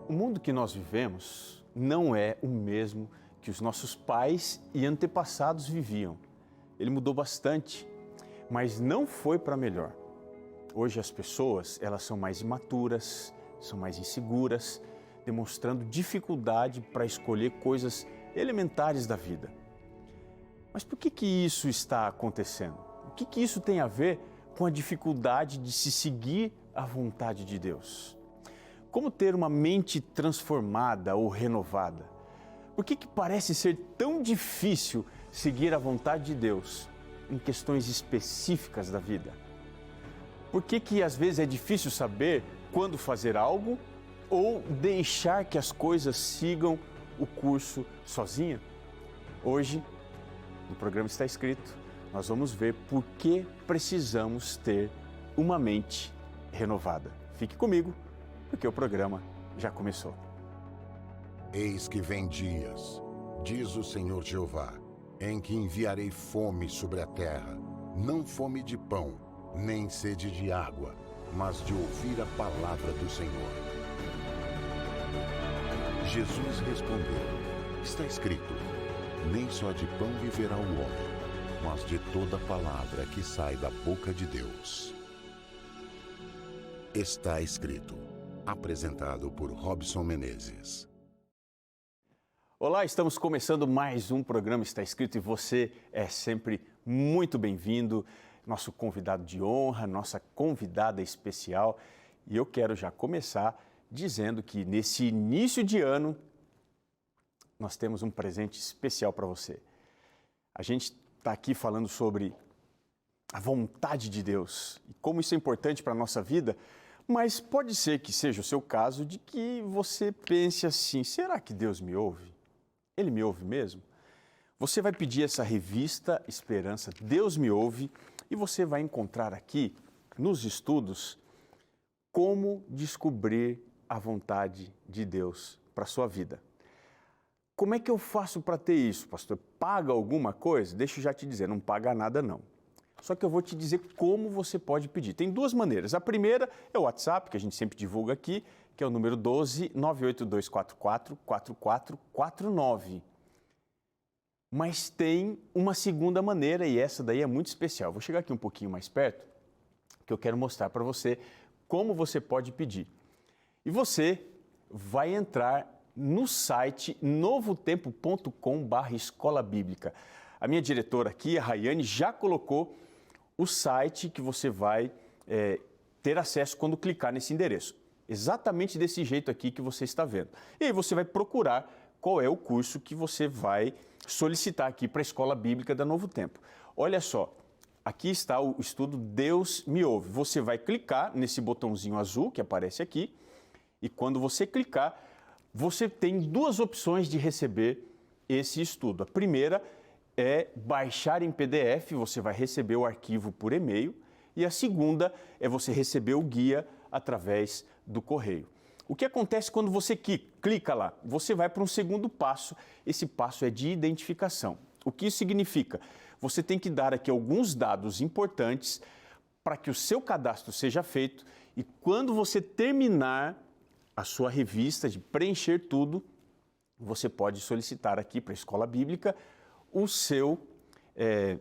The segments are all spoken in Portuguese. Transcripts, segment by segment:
O mundo que nós vivemos não é o mesmo que os nossos pais e antepassados viviam. Ele mudou bastante, mas não foi para melhor. Hoje as pessoas, elas são mais imaturas, são mais inseguras, demonstrando dificuldade para escolher coisas elementares da vida. Mas por que isso está acontecendo? O que isso tem a ver com a dificuldade de se seguir a vontade de Deus? Como ter uma mente transformada ou renovada? Por que parece ser tão difícil seguir a vontade de Deus em questões específicas da vida? Por que às vezes é difícil saber quando fazer algo ou deixar que as coisas sigam o curso sozinha? Hoje, no programa Está Escrito, nós vamos ver por que precisamos ter uma mente renovada. Fique comigo, porque o programa já começou. Eis que vem dias, diz o Senhor Jeová, em que enviarei fome sobre a terra, não fome de pão, nem sede de água, mas de ouvir a palavra do Senhor. Jesus respondeu, está escrito, nem só de pão viverá o homem, mas de toda palavra que sai da boca de Deus. Está escrito, apresentado por Robson Menezes. Olá, estamos começando mais um programa Está Escrito e você é sempre muito bem-vindo, nosso convidado de honra, nossa convidada especial. E eu quero já começar dizendo que nesse início de ano nós temos um presente especial para você. A gente está aqui falando sobre a vontade de Deus e como isso é importante para a nossa vida, mas pode ser que seja o seu caso de que você pense assim, será que Deus me ouve? Ele me ouve mesmo? Você vai pedir essa revista Esperança, Deus me ouve, e você vai encontrar aqui nos estudos como descobrir a vontade de Deus para a sua vida. Como é que eu faço para ter isso, pastor? Paga alguma coisa? Deixa eu já te dizer, não paga nada não. Só que eu vou te dizer como você pode pedir. Tem duas maneiras. A primeira é o WhatsApp, que a gente sempre divulga aqui, que é o número 12 98244 4449. Mas tem uma segunda maneira e essa daí é muito especial. Vou chegar aqui um pouquinho mais perto, que eu quero mostrar para você como você pode pedir. E você vai entrar no site novotempo.com/escola bíblica. A minha diretora aqui, a Rayane, já colocou o site que você vai ter acesso quando clicar nesse endereço. Exatamente desse jeito aqui que você está vendo. E aí você vai procurar qual é o curso que você vai solicitar aqui para a Escola Bíblica da Novo Tempo. Olha só, aqui está o estudo Deus me ouve. Você vai clicar nesse botãozinho azul que aparece aqui e quando você clicar, você tem duas opções de receber esse estudo. A primeira é baixar em PDF, você vai receber o arquivo por e-mail, e a segunda é você receber o guia através do correio. O que acontece quando você clica lá? Você vai para um segundo passo, esse passo é de identificação. O que isso significa? Você tem que dar aqui alguns dados importantes para que o seu cadastro seja feito e quando você terminar a sua revista, de preencher tudo, você pode solicitar aqui para a Escola Bíblica o seu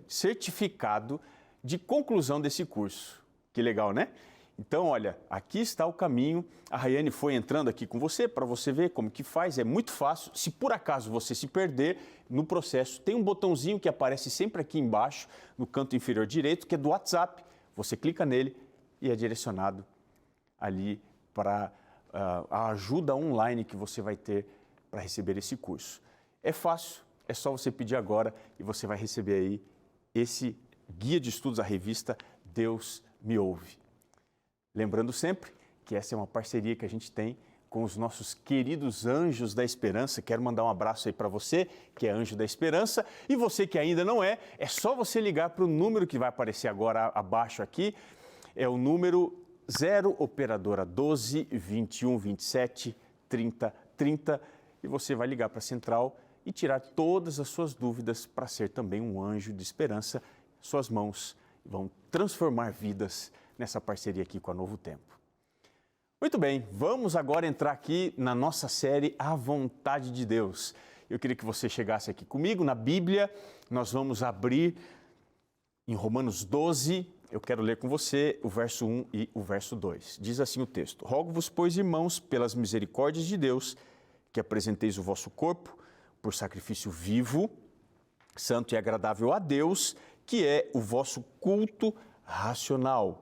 certificado de conclusão desse curso. Que legal, né? Então, olha, aqui está o caminho. A Rayane foi entrando aqui com você para você ver como que faz. É muito fácil. Se por acaso você se perder no processo, tem um botãozinho que aparece sempre aqui embaixo, no canto inferior direito, que é do WhatsApp. Você clica nele e é direcionado ali para a ajuda online que você vai ter para receber esse curso. É fácil. É só você pedir agora e você vai receber aí esse guia de estudos, a revista Deus me ouve. Lembrando sempre que essa é uma parceria que a gente tem com os nossos queridos Anjos da Esperança. Quero mandar um abraço aí para você, que é Anjo da Esperança. E você que ainda não é só você ligar para o número que vai aparecer agora abaixo aqui. É o número 0 operadora 12 21 27 30 30 e você vai ligar para a central e tirar todas as suas dúvidas para ser também um anjo de esperança. Suas mãos vão transformar vidas nessa parceria aqui com a Novo Tempo. Muito bem, vamos agora entrar aqui na nossa série A Vontade de Deus. Eu queria que você chegasse aqui comigo na Bíblia. Nós vamos abrir em Romanos 12. Eu quero ler com você o verso 1 e o verso 2. Diz assim o texto: Rogo-vos, pois, irmãos, pelas misericórdias de Deus, que apresenteis o vosso corpo por sacrifício vivo, santo e agradável a Deus, que é o vosso culto racional.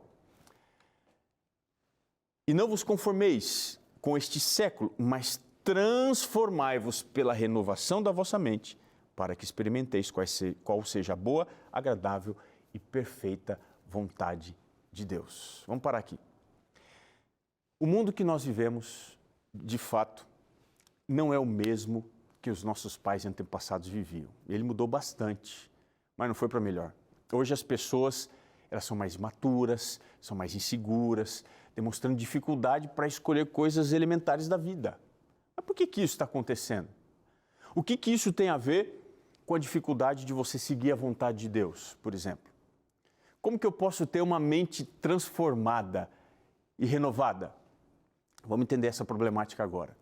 E não vos conformeis com este século, mas transformai-vos pela renovação da vossa mente, para que experimenteis qual seja a boa, agradável e perfeita vontade de Deus. Vamos parar aqui. O mundo que nós vivemos, de fato, não é o mesmo que os nossos pais e antepassados viviam. Ele mudou bastante, mas não foi para melhor. Hoje as pessoas, elas são mais imaturas, são mais inseguras, demonstrando dificuldade para escolher coisas elementares da vida. Mas por que isso está acontecendo? O que isso tem a ver com a dificuldade de você seguir a vontade de Deus, por exemplo? Como que eu posso ter uma mente transformada e renovada? Vamos entender essa problemática agora.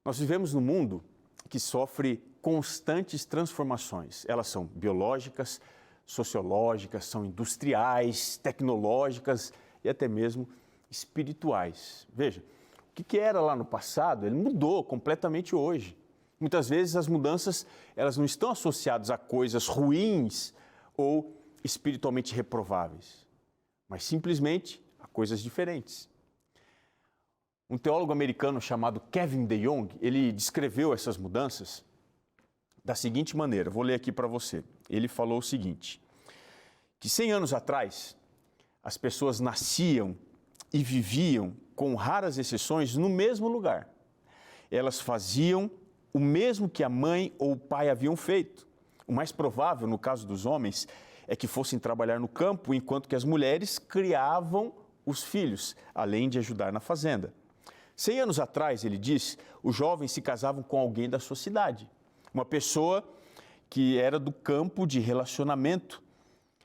Nós vivemos num mundo que sofre constantes transformações. Elas são biológicas, sociológicas, são industriais, tecnológicas e até mesmo espirituais. Veja, o que era lá no passado, ele mudou completamente hoje. Muitas vezes as mudanças, elas não estão associadas a coisas ruins ou espiritualmente reprováveis, mas simplesmente a coisas diferentes. Um teólogo americano chamado Kevin DeYoung, ele descreveu essas mudanças da seguinte maneira, vou ler aqui para você. Ele falou o seguinte, que 100 anos atrás, as pessoas nasciam e viviam, com raras exceções, no mesmo lugar. Elas faziam o mesmo que a mãe ou o pai haviam feito. O mais provável, no caso dos homens, é que fossem trabalhar no campo, enquanto que as mulheres criavam os filhos, além de ajudar na fazenda. 100 anos atrás, ele diz, os jovens se casavam com alguém da sua cidade. Uma pessoa que era do campo de relacionamento,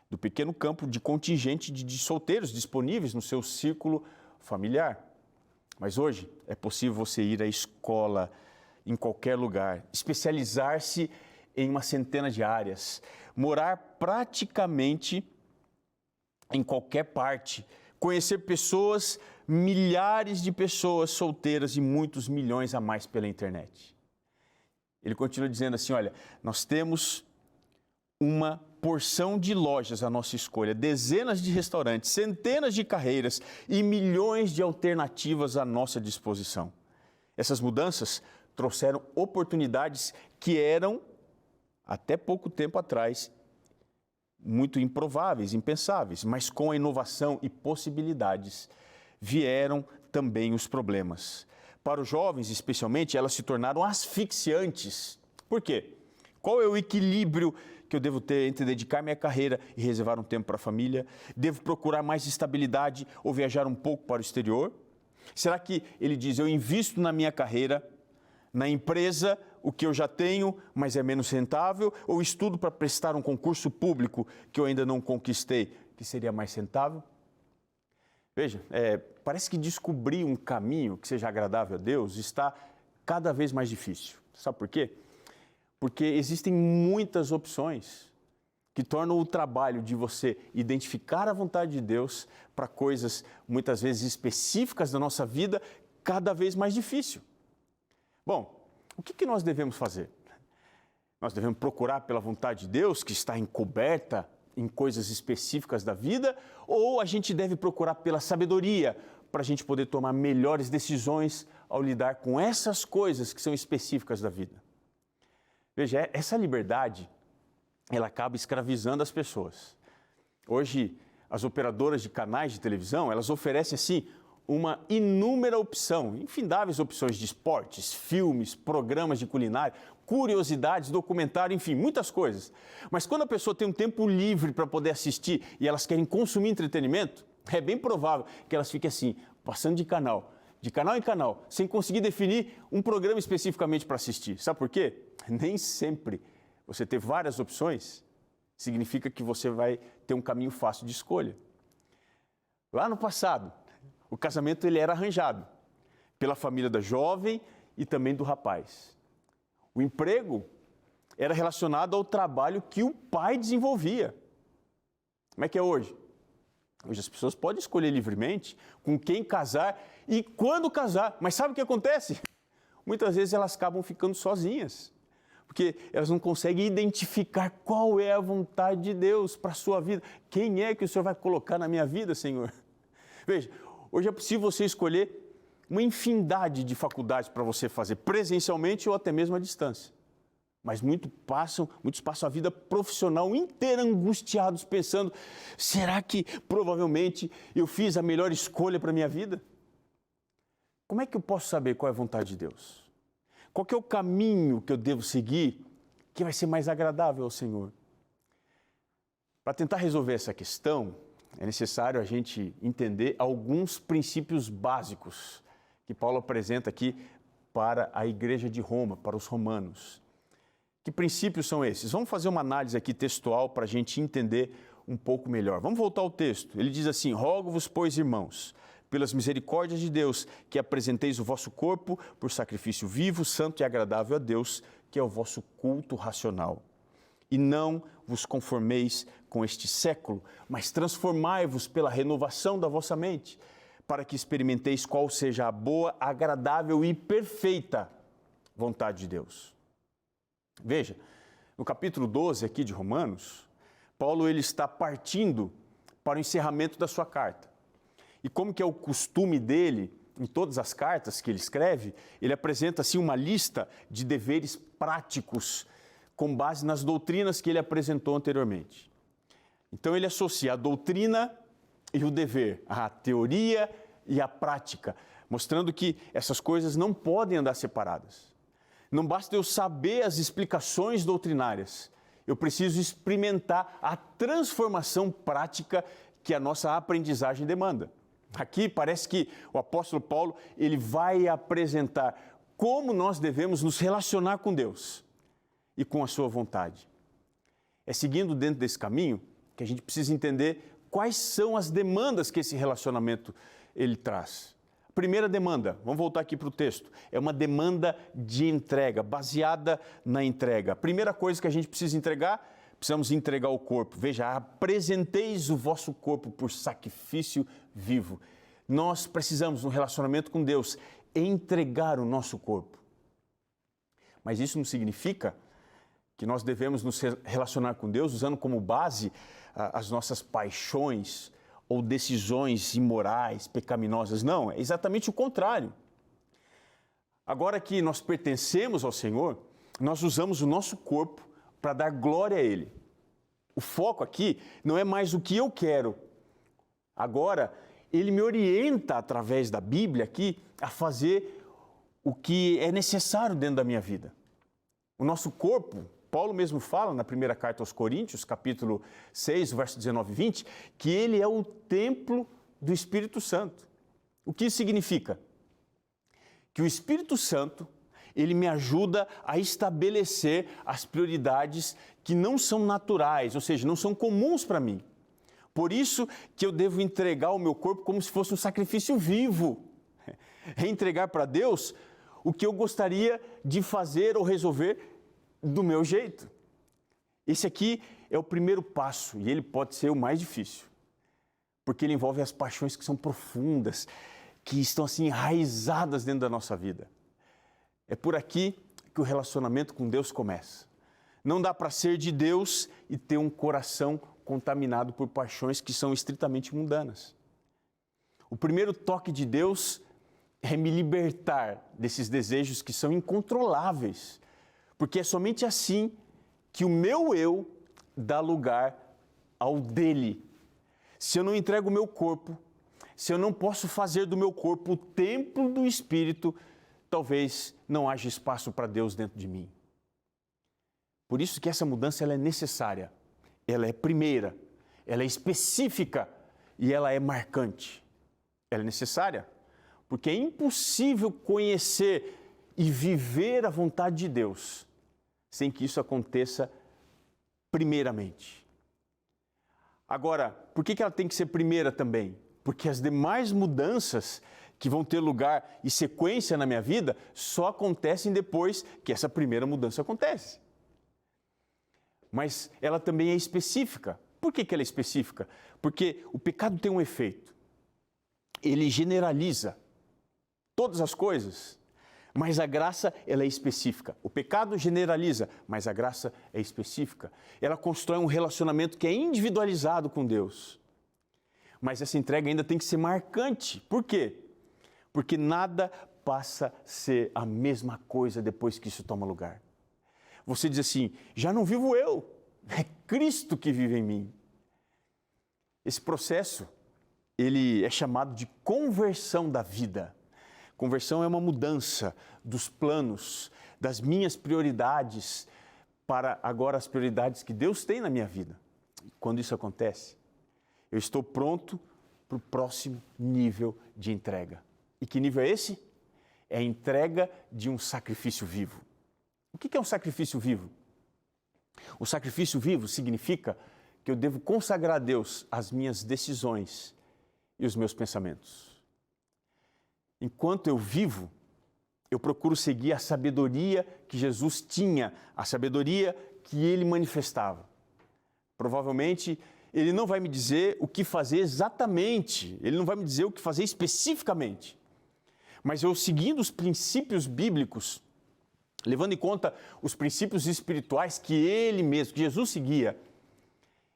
do pequeno campo de contingente de solteiros disponíveis no seu círculo familiar. Mas hoje é possível você ir à escola em qualquer lugar, especializar-se em uma centena de áreas, morar praticamente em qualquer parte, conhecer pessoas, milhares de pessoas solteiras e muitos milhões a mais pela internet. Ele continua dizendo assim, olha, nós temos uma porção de lojas à nossa escolha, dezenas de restaurantes, centenas de carreiras e milhões de alternativas à nossa disposição. Essas mudanças trouxeram oportunidades que eram, até pouco tempo atrás, muito improváveis, impensáveis, mas com a inovação e possibilidades vieram também os problemas. Para os jovens, especialmente, elas se tornaram asfixiantes. Por quê? Qual é o equilíbrio que eu devo ter entre dedicar minha carreira e reservar um tempo para a família? Devo procurar mais estabilidade ou viajar um pouco para o exterior? Será que ele diz, eu invisto na minha carreira, na empresa, o que eu já tenho, mas é menos rentável? Ou estudo para prestar um concurso público que eu ainda não conquistei, que seria mais rentável? Veja, parece que descobrir um caminho que seja agradável a Deus está cada vez mais difícil. Sabe por quê? Porque existem muitas opções que tornam o trabalho de você identificar a vontade de Deus para coisas muitas vezes específicas da nossa vida cada vez mais difícil. Bom, o que nós devemos fazer? Nós devemos procurar pela vontade de Deus, que está encoberta em coisas específicas da vida, ou a gente deve procurar pela sabedoria para a gente poder tomar melhores decisões ao lidar com essas coisas que são específicas da vida? Veja, essa liberdade, ela acaba escravizando as pessoas. Hoje, as operadoras de canais de televisão, elas oferecem, assim, uma inúmera opção, infindáveis opções de esportes, filmes, programas de culinária, curiosidades, documentário, enfim, muitas coisas. Mas quando a pessoa tem um tempo livre para poder assistir e elas querem consumir entretenimento, é bem provável que elas fiquem assim, passando de canal em canal, sem conseguir definir um programa especificamente para assistir. Sabe por quê? Nem sempre você ter várias opções significa que você vai ter um caminho fácil de escolha. Lá no passado, o casamento ele era arranjado. pela família da jovem e também do rapaz. O emprego era relacionado ao trabalho que o pai desenvolvia. Como é que é hoje? Hoje as pessoas podem escolher livremente com quem casar e quando casar. Mas sabe o que acontece? Muitas vezes elas acabam ficando sozinhas, porque elas não conseguem identificar qual é a vontade de Deus para a sua vida. Quem é que o Senhor vai colocar na minha vida, Senhor? Veja, hoje é possível você escolher uma infinidade de faculdades para você fazer presencialmente ou até mesmo à distância. Mas muitos passam a vida profissional inteira angustiados, pensando, será que provavelmente eu fiz a melhor escolha para a minha vida? Como é que eu posso saber qual é a vontade de Deus? Qual que é o caminho que eu devo seguir que vai ser mais agradável ao Senhor? Para tentar resolver essa questão, é necessário a gente entender alguns princípios básicos que Paulo apresenta aqui para a igreja de Roma, para os romanos. Que princípios são esses? Vamos fazer uma análise aqui textual para a gente entender um pouco melhor. Vamos voltar ao texto. Ele diz assim: rogo-vos, pois, irmãos, pelas misericórdias de Deus, que apresenteis o vosso corpo por sacrifício vivo, santo e agradável a Deus, que é o vosso culto racional. E não vos conformeis com este século, mas transformai-vos pela renovação da vossa mente, para que experimenteis qual seja a boa, agradável e perfeita vontade de Deus. Veja, no capítulo 12 aqui de Romanos, Paulo ele está partindo para o encerramento da sua carta. E como que é o costume dele, em todas as cartas que ele escreve, ele apresenta assim uma lista de deveres práticos com base nas doutrinas que ele apresentou anteriormente. Então ele associa a doutrina e o dever, a teoria e a prática, mostrando que essas coisas não podem andar separadas. Não basta eu saber as explicações doutrinárias, eu preciso experimentar a transformação prática que a nossa aprendizagem demanda. Aqui parece que o apóstolo Paulo ele vai apresentar como nós devemos nos relacionar com Deus e com a sua vontade. É seguindo dentro desse caminho que a gente precisa entender quais são as demandas que esse relacionamento ele traz. Primeira demanda, vamos voltar aqui para o texto, é uma demanda de entrega, baseada na entrega. A primeira coisa que a gente precisa entregar, precisamos entregar o corpo. Veja, apresenteis o vosso corpo por sacrifício vivo. Nós precisamos, no relacionamento com Deus, entregar o nosso corpo. Mas isso não significa que nós devemos nos relacionar com Deus usando como base as nossas paixões, ou decisões imorais, pecaminosas. Não, é exatamente o contrário. Agora que nós pertencemos ao Senhor, nós usamos o nosso corpo para dar glória a Ele. O foco aqui não é mais o que eu quero. Agora, Ele me orienta através da Bíblia aqui a fazer o que é necessário dentro da minha vida. O nosso corpo, Paulo mesmo fala na primeira carta aos Coríntios, capítulo 6, verso 19 e 20, que ele é o templo do Espírito Santo. O que isso significa? Que o Espírito Santo, ele me ajuda a estabelecer as prioridades que não são naturais, ou seja, não são comuns para mim. Por isso que eu devo entregar o meu corpo como se fosse um sacrifício vivo. É entregar para Deus o que eu gostaria de fazer ou resolver do meu jeito. Esse aqui é o primeiro passo e ele pode ser o mais difícil, porque ele envolve as paixões que são profundas, que estão assim enraizadas dentro da nossa vida. É por aqui que o relacionamento com Deus começa. Não dá para ser de Deus e ter um coração contaminado por paixões que são estritamente mundanas. O primeiro toque de Deus é me libertar desses desejos que são incontroláveis, porque é somente assim que o meu eu dá lugar ao dele. Se eu não entrego o meu corpo, se eu não posso fazer do meu corpo o templo do Espírito, talvez não haja espaço para Deus dentro de mim. Por isso que essa mudança ela é necessária, ela é primeira, ela é específica e ela é marcante. Ela é necessária porque é impossível conhecer e viver a vontade de Deus sem que isso aconteça primeiramente. Agora, por que ela tem que ser primeira também? Porque as demais mudanças que vão ter lugar e sequência na minha vida, só acontecem depois que essa primeira mudança acontece. Mas ela também é específica. Por que ela é específica? Porque o pecado tem um efeito. Ele generaliza todas as coisas, mas a graça ela é específica. O pecado generaliza, mas a graça é específica. Ela constrói um relacionamento que é individualizado com Deus. Mas essa entrega ainda tem que ser marcante. Por quê? Porque nada passa a ser a mesma coisa depois que isso toma lugar. Você diz assim, já não vivo eu, é Cristo que vive em mim. Esse processo, ele é chamado de conversão da vida. Conversão é uma mudança dos planos, das minhas prioridades, para agora as prioridades que Deus tem na minha vida. Quando isso acontece, eu estou pronto para o próximo nível de entrega. E que nível é esse? É a entrega de um sacrifício vivo. O que é um sacrifício vivo? O sacrifício vivo significa que eu devo consagrar a Deus as minhas decisões e os meus pensamentos. Enquanto eu vivo, eu procuro seguir a sabedoria que Jesus tinha, a sabedoria que ele manifestava. Provavelmente, ele não vai me dizer o que fazer exatamente, ele não vai me dizer o que fazer especificamente. Mas eu, seguindo os princípios bíblicos, levando em conta os princípios espirituais que ele mesmo, que Jesus seguia,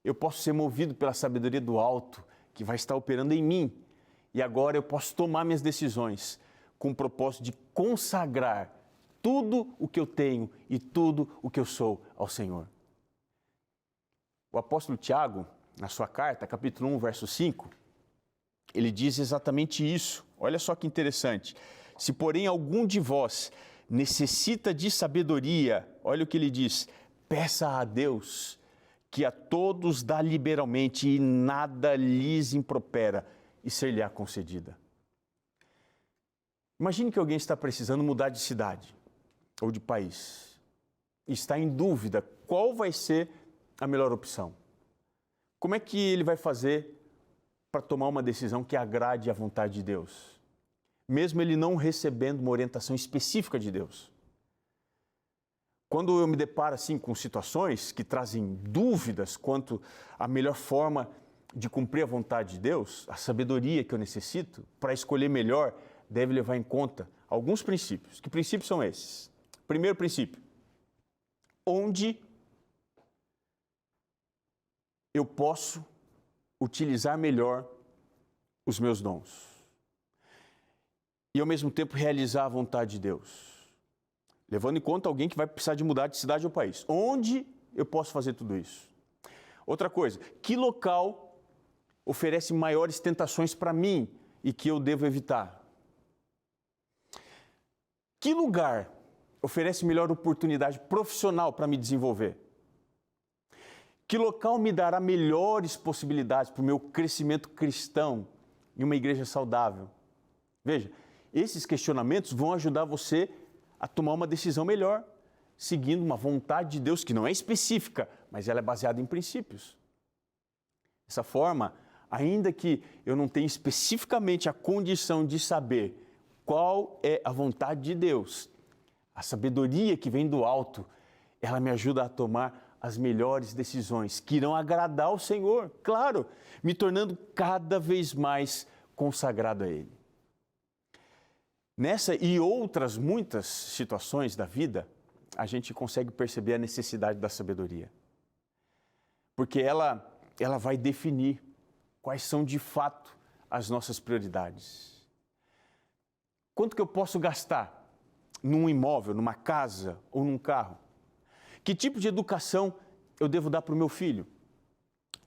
eu posso ser movido pela sabedoria do alto, que vai estar operando em mim. E agora eu posso tomar minhas decisões com o propósito de consagrar tudo o que eu tenho e tudo o que eu sou ao Senhor. O apóstolo Tiago, na sua carta, capítulo 1, verso 5, ele diz exatamente isso. Olha só que interessante. Se, porém, algum de vós necessita de sabedoria, olha o que ele diz, peça a Deus, que a todos dá liberalmente e nada lhes impropera, e ser-lhe-á concedida. Imagine que alguém está precisando mudar de cidade ou de país e está em dúvida qual vai ser a melhor opção. Como é que ele vai fazer para tomar uma decisão que agrade à vontade de Deus, mesmo ele não recebendo uma orientação específica de Deus? Quando eu me deparo assim com situações que trazem dúvidas quanto à melhor forma de cumprir a vontade de Deus, a sabedoria que eu necessito para escolher melhor deve levar em conta alguns princípios. Que princípios são esses? Primeiro princípio, onde eu posso utilizar melhor os meus dons e ao mesmo tempo realizar a vontade de Deus, levando em conta alguém que vai precisar de mudar de cidade ou país. Onde eu posso fazer tudo isso? Outra coisa, que local oferece maiores tentações para mim e que eu devo evitar? Que lugar oferece melhor oportunidade profissional para me desenvolver? Que local me dará melhores possibilidades para o meu crescimento cristão em uma igreja saudável? Veja, esses questionamentos vão ajudar você a tomar uma decisão melhor, seguindo uma vontade de Deus que não é específica, mas ela é baseada em princípios. Dessa forma, ainda que eu não tenha especificamente a condição de saber qual é a vontade de Deus, a sabedoria que vem do alto, ela me ajuda a tomar as melhores decisões que irão agradar ao Senhor, claro, me tornando cada vez mais consagrado a Ele. Nessa e outras muitas situações da vida, a gente consegue perceber a necessidade da sabedoria. Porque ela vai definir quais são de fato as nossas prioridades. Quanto que eu posso gastar num imóvel, numa casa ou num carro? Que tipo de educação eu devo dar para o meu filho?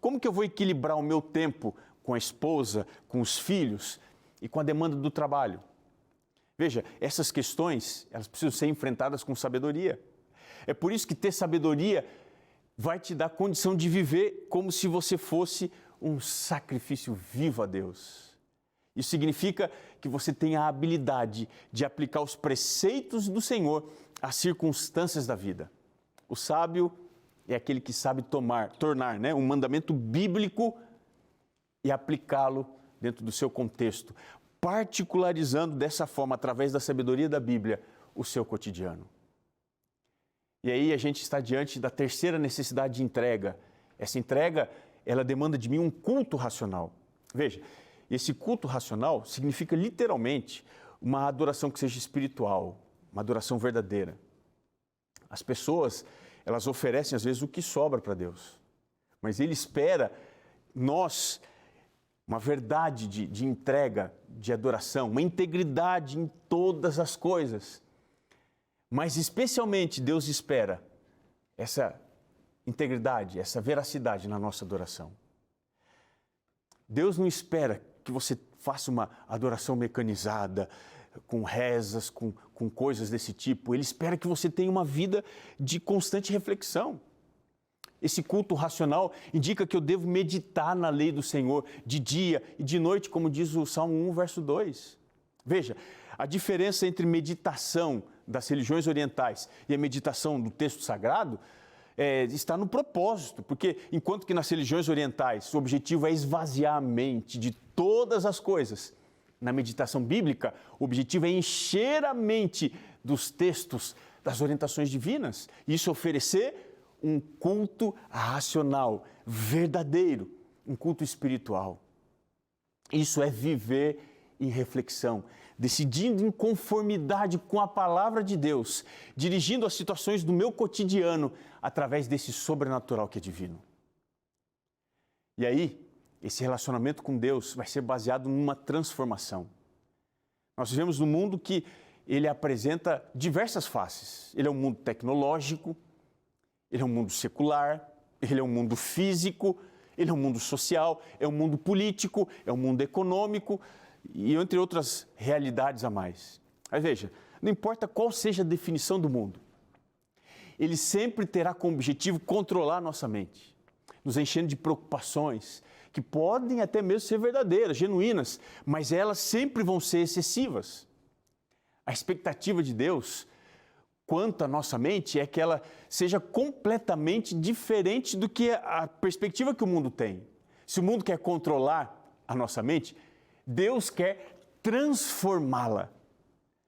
Como que eu vou equilibrar o meu tempo com a esposa, com os filhos e com a demanda do trabalho? Veja, essas questões, elas precisam ser enfrentadas com sabedoria. É por isso que ter sabedoria vai te dar condição de viver como se você fosse um sacrifício vivo a Deus. Isso significa que você tem a habilidade de aplicar os preceitos do Senhor às circunstâncias da vida. O sábio é aquele que sabe tornar um mandamento bíblico e aplicá-lo dentro do seu contexto, particularizando dessa forma, através da sabedoria da Bíblia, o seu cotidiano. E aí a gente está diante da terceira necessidade de entrega. Essa entrega, ela demanda de mim um culto racional. Veja, esse culto racional significa literalmente uma adoração que seja espiritual, uma adoração verdadeira. As pessoas, elas oferecem às vezes o que sobra para Deus, mas Ele espera nós, uma verdade de entrega, de adoração, uma integridade em todas as coisas. Mas especialmente Deus espera essa integridade, essa veracidade na nossa adoração. Deus não espera que você faça uma adoração mecanizada, com rezas, com coisas desse tipo. Ele espera que você tenha uma vida de constante reflexão. Esse culto racional indica que eu devo meditar na lei do Senhor de dia e de noite, como diz o Salmo 1, verso 2. Veja, a diferença entre meditação das religiões orientais e a meditação do texto sagrado está no propósito, porque enquanto que nas religiões orientais o objetivo é esvaziar a mente de todas as coisas, na meditação bíblica o objetivo é encher a mente dos textos, das orientações divinas, e isso oferecer um culto racional, verdadeiro, um culto espiritual. Isso é viver em reflexão, decidindo em conformidade com a palavra de Deus, dirigindo as situações do meu cotidiano através desse sobrenatural que é divino. E aí, esse relacionamento com Deus vai ser baseado numa transformação. Nós vivemos num mundo que ele apresenta diversas faces. Ele é um mundo tecnológico, ele é um mundo secular, ele é um mundo físico, ele é um mundo social, é um mundo político, é um mundo econômico e entre outras realidades a mais. Mas veja, não importa qual seja a definição do mundo, ele sempre terá como objetivo controlar a nossa mente, nos enchendo de preocupações que podem até mesmo ser verdadeiras, genuínas, mas elas sempre vão ser excessivas. A expectativa de Deus quanto à nossa mente é que ela seja completamente diferente do que a perspectiva que o mundo tem. Se o mundo quer controlar a nossa mente, Deus quer transformá-la.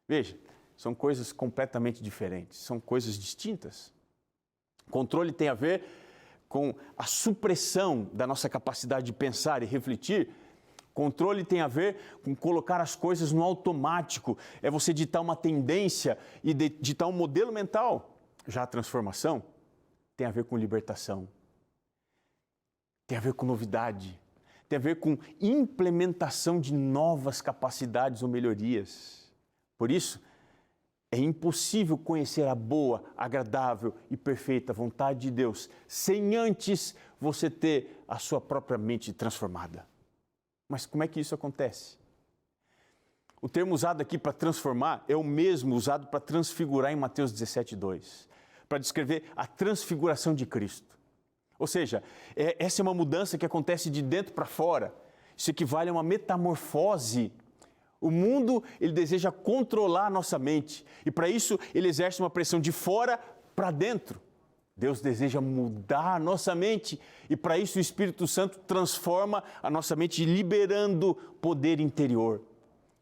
Veja, são coisas completamente diferentes, são coisas distintas. Controle tem a ver com a supressão da nossa capacidade de pensar e refletir. Controle tem a ver com colocar as coisas no automático, é você ditar uma tendência e ditar um modelo mental. Já a transformação tem a ver com libertação, tem a ver com novidade, tem a ver com implementação de novas capacidades ou melhorias. Por isso, é impossível conhecer a boa, agradável e perfeita vontade de Deus sem antes você ter a sua própria mente transformada. Mas como é que isso acontece? O termo usado aqui para transformar é o mesmo usado para transfigurar em Mateus 17:2, para descrever a transfiguração de Cristo. Ou seja, essa é uma mudança que acontece de dentro para fora. Isso equivale a uma metamorfose. O mundo, ele deseja controlar a nossa mente e para isso ele exerce uma pressão de fora para dentro. Deus deseja mudar a nossa mente e para isso o Espírito Santo transforma a nossa mente, liberando poder interior.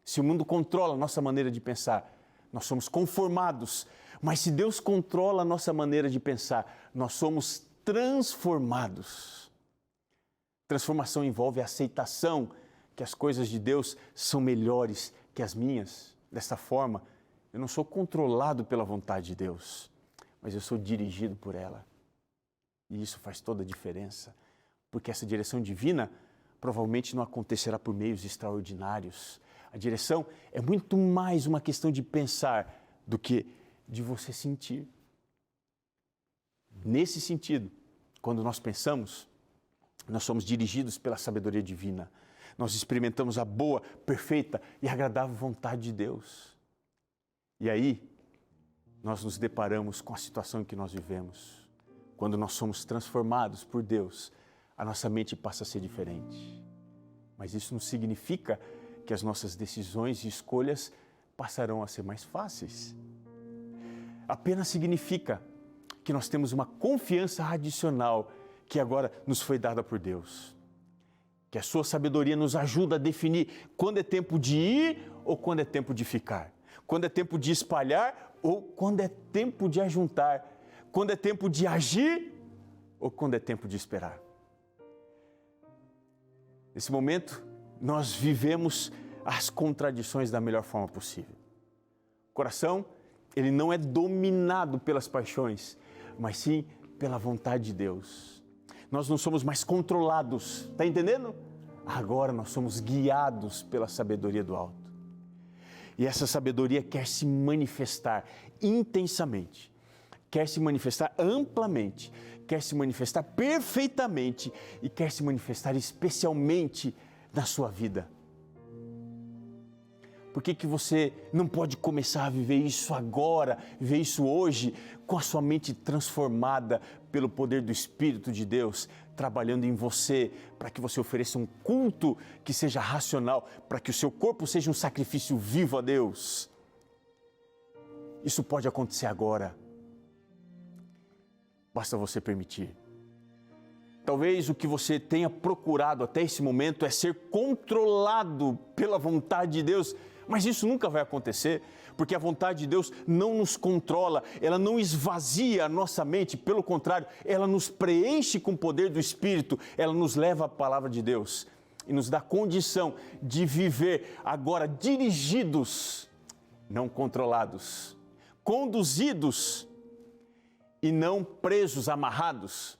Se o mundo controla a nossa maneira de pensar, nós somos conformados, mas se Deus controla a nossa maneira de pensar, nós somos transformados. Transformação envolve a aceitação que as coisas de Deus são melhores que as minhas. Dessa forma, eu não sou controlado pela vontade de Deus, mas eu sou dirigido por ela. E isso faz toda a diferença, porque essa direção divina provavelmente não acontecerá por meios extraordinários. A direção é muito mais uma questão de pensar do que de você sentir. Nesse sentido, quando nós pensamos, nós somos dirigidos pela sabedoria divina. Nós experimentamos a boa, perfeita e agradável vontade de Deus. E aí, nós nos deparamos com a situação em que nós vivemos. Quando nós somos transformados por Deus, a nossa mente passa a ser diferente. Mas isso não significa que as nossas decisões e escolhas passarão a ser mais fáceis. Apenas significa que nós temos uma confiança adicional que agora nos foi dada por Deus. Que a sua sabedoria nos ajuda a definir quando é tempo de ir ou quando é tempo de ficar. Quando é tempo de espalhar ou quando é tempo de ajuntar. Quando é tempo de agir ou quando é tempo de esperar. Nesse momento, nós vivemos as contradições da melhor forma possível. O coração, ele não é dominado pelas paixões, mas sim pela vontade de Deus. Nós não somos mais controlados, está entendendo? Agora nós somos guiados pela sabedoria do alto. E essa sabedoria quer se manifestar intensamente, quer se manifestar amplamente, quer se manifestar perfeitamente e quer se manifestar especialmente na sua vida. Por que você não pode começar a viver isso agora, viver isso hoje, com a sua mente transformada pelo poder do Espírito de Deus, trabalhando em você, para que você ofereça um culto que seja racional, para que o seu corpo seja um sacrifício vivo a Deus? Isso pode acontecer agora. Basta você permitir. Talvez o que você tenha procurado até esse momento é ser controlado pela vontade de Deus, mas isso nunca vai acontecer, porque a vontade de Deus não nos controla, ela não esvazia a nossa mente, pelo contrário, ela nos preenche com o poder do Espírito, ela nos leva à palavra de Deus e nos dá condição de viver agora dirigidos, não controlados, conduzidos e não presos, amarrados,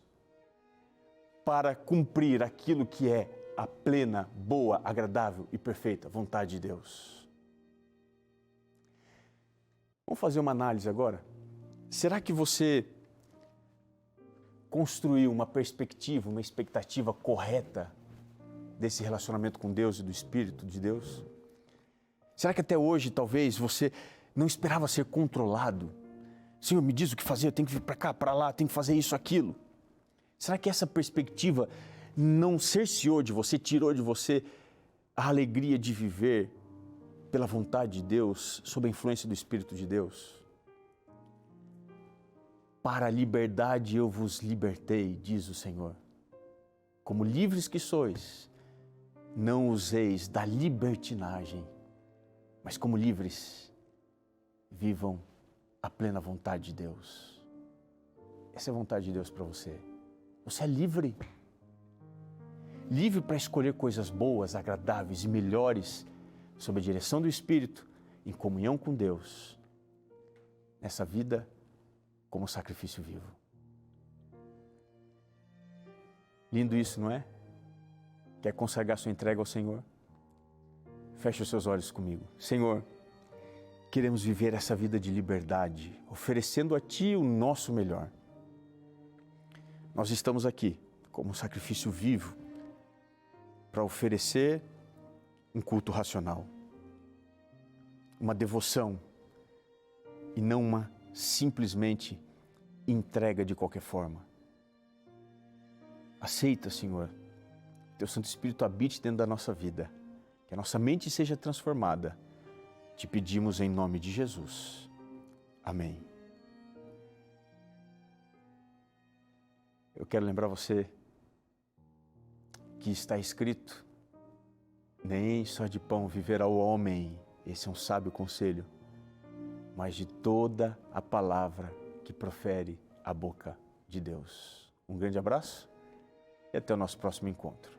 para cumprir aquilo que é a plena, boa, agradável e perfeita vontade de Deus. Vamos fazer uma análise agora? Será que você construiu uma perspectiva, uma expectativa correta desse relacionamento com Deus e do Espírito de Deus? Será que até hoje, talvez, você não esperava ser controlado? Senhor, me diz o que fazer, eu tenho que vir para cá, para lá, tenho que fazer isso, aquilo. Será que essa perspectiva não cerceou de você, tirou de você a alegria de viver pela vontade de Deus, sob a influência do Espírito de Deus? Para a liberdade eu vos libertei, diz o Senhor. Como livres que sois, não useis da libertinagem, mas como livres, vivam a plena vontade de Deus. Essa é a vontade de Deus para você. Você é livre. Livre para escolher coisas boas, agradáveis e melhores, sob a direção do Espírito, em comunhão com Deus, nessa vida como sacrifício vivo. Lindo isso, não é? Quer consagrar sua entrega ao Senhor? Feche os seus olhos comigo. Senhor, queremos viver essa vida de liberdade, oferecendo a Ti o nosso melhor. Nós estamos aqui como um sacrifício vivo para oferecer um culto racional, uma devoção e não uma simplesmente entrega de qualquer forma. Aceita, Senhor, Teu Santo Espírito habite dentro da nossa vida, que a nossa mente seja transformada. Te pedimos em nome de Jesus. Amém. Eu quero lembrar você que está escrito: nem só de pão viverá o homem, esse é um sábio conselho, mas de toda a palavra que profere a boca de Deus. Um grande abraço e até o nosso próximo encontro.